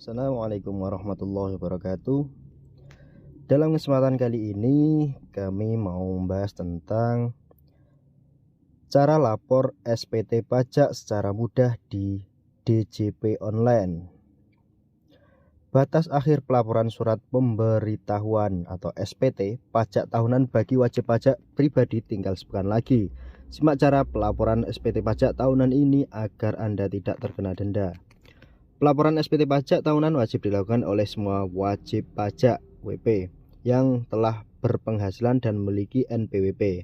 Assalamualaikum warahmatullahi wabarakatuh. Dalam kesempatan kali ini kami mau membahas tentang cara lapor SPT pajak secara mudah di DJP online. Batas akhir pelaporan surat pemberitahuan atau SPT pajak tahunan bagi wajib pajak pribadi tinggal sepekan lagi. Simak cara pelaporan SPT pajak tahunan ini agar Anda tidak terkena denda. Pelaporan SPT pajak tahunan wajib dilakukan oleh semua wajib pajak WP yang telah berpenghasilan dan memiliki NPWP.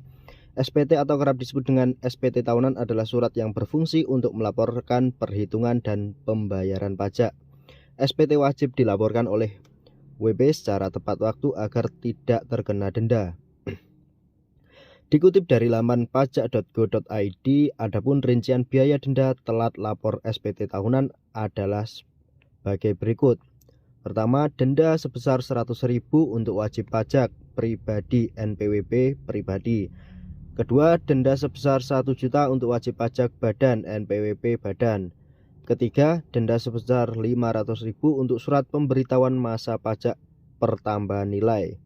SPT atau kerap disebut dengan SPT tahunan adalah surat yang berfungsi untuk melaporkan perhitungan dan pembayaran pajak. SPT wajib dilaporkan oleh WP secara tepat waktu agar tidak terkena denda. Dikutip dari laman pajak.go.id, adapun rincian biaya denda telat lapor SPT tahunan adalah sebagai berikut. Pertama, denda sebesar 100.000 untuk wajib pajak pribadi NPWP pribadi. Kedua, denda sebesar 1 juta untuk wajib pajak badan NPWP badan. Ketiga, denda sebesar 500.000 untuk surat pemberitahuan masa pajak pertambahan nilai.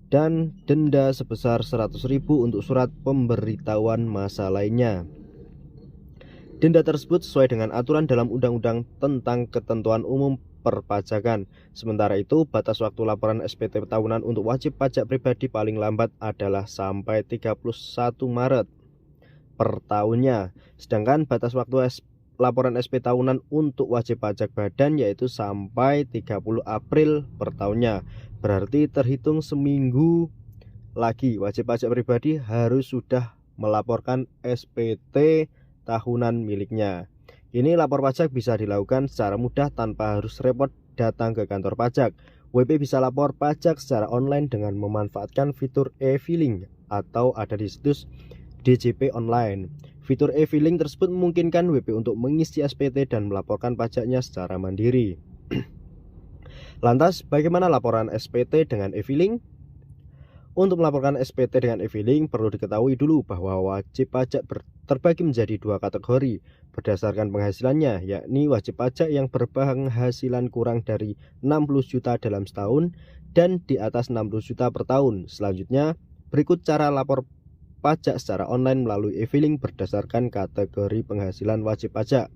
Dan denda sebesar 100.000 untuk surat pemberitahuan masa lainnya. Denda tersebut sesuai dengan aturan dalam Undang-Undang tentang Ketentuan Umum Perpajakan. Sementara itu, batas waktu laporan SPT tahunan untuk wajib pajak pribadi paling lambat adalah sampai 31 Maret per tahunnya. Sedangkan batas waktu laporan SP tahunan untuk wajib pajak badan yaitu sampai 30 April per tahunnya. Berarti terhitung seminggu lagi wajib pajak pribadi harus sudah melaporkan SPT tahunan miliknya. Ini lapor pajak bisa dilakukan secara mudah tanpa harus repot datang ke kantor pajak. WP bisa lapor pajak secara online dengan memanfaatkan fitur e-filing atau ada di situs DJP online. Fitur e-filing tersebut memungkinkan WP untuk mengisi SPT dan melaporkan pajaknya secara mandiri. Lantas, bagaimana laporan SPT dengan e-filing? Untuk melaporkan SPT dengan e-filing perlu diketahui dulu bahwa wajib pajak terbagi menjadi dua kategori berdasarkan penghasilannya, yakni wajib pajak yang berpenghasilan kurang dari 60 juta dalam setahun dan di atas 60 juta per tahun. Selanjutnya, berikut cara lapor pajak secara online melalui e-filing berdasarkan kategori penghasilan wajib pajak.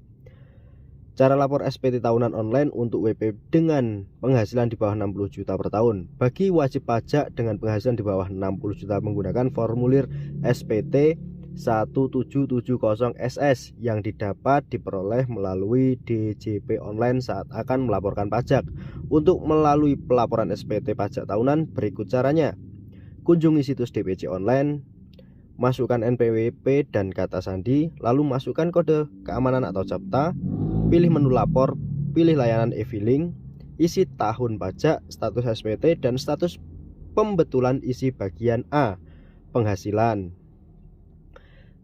Cara lapor SPT tahunan online untuk WP dengan penghasilan di bawah 60 juta per tahun. Bagi wajib pajak dengan penghasilan di bawah 60 juta menggunakan formulir SPT 1770SS yang diperoleh melalui DJP online saat akan melaporkan pajak. Untuk melalui pelaporan SPT pajak tahunan berikut caranya. Kunjungi situs DPC online, masukkan NPWP dan kata sandi, lalu masukkan kode keamanan atau CAPTCA. Pilih menu lapor, pilih layanan e-filing, isi tahun pajak, status SPT, dan status pembetulan isi bagian A, penghasilan.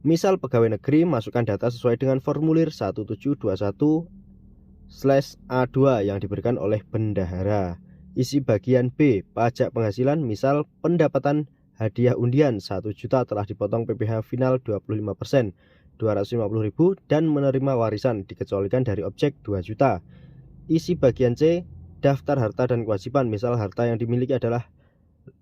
Misal pegawai negeri, masukkan data sesuai dengan formulir 1721/A2 yang diberikan oleh bendahara. Isi bagian B, pajak penghasilan, misal pendapatan hadiah undian 1 juta telah dipotong PPh final 25%. 250.000 dan menerima warisan dikecualikan dari objek 2 juta. Isi bagian C, daftar harta dan kewajiban, misal harta yang dimiliki adalah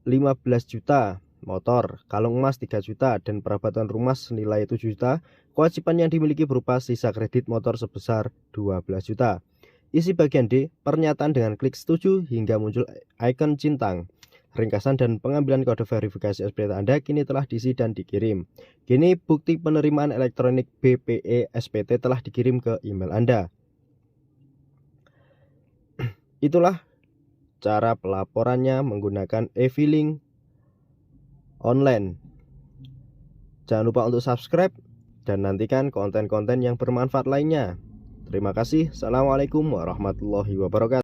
15 juta, motor, kalung emas 3 juta, dan perabatan rumah senilai 7 juta. Kewajiban yang dimiliki berupa sisa kredit motor sebesar 12 juta. Isi bagian D, pernyataan dengan klik setuju hingga muncul ikon centang. Ringkasan dan pengambilan kode verifikasi SPT Anda kini telah diisi dan dikirim. Kini bukti penerimaan elektronik BPE SPT telah dikirim ke email Anda. Itulah cara pelaporannya menggunakan e-filing online. Jangan lupa untuk subscribe dan nantikan konten-konten yang bermanfaat lainnya. Terima kasih. Assalamualaikum warahmatullahi wabarakatuh.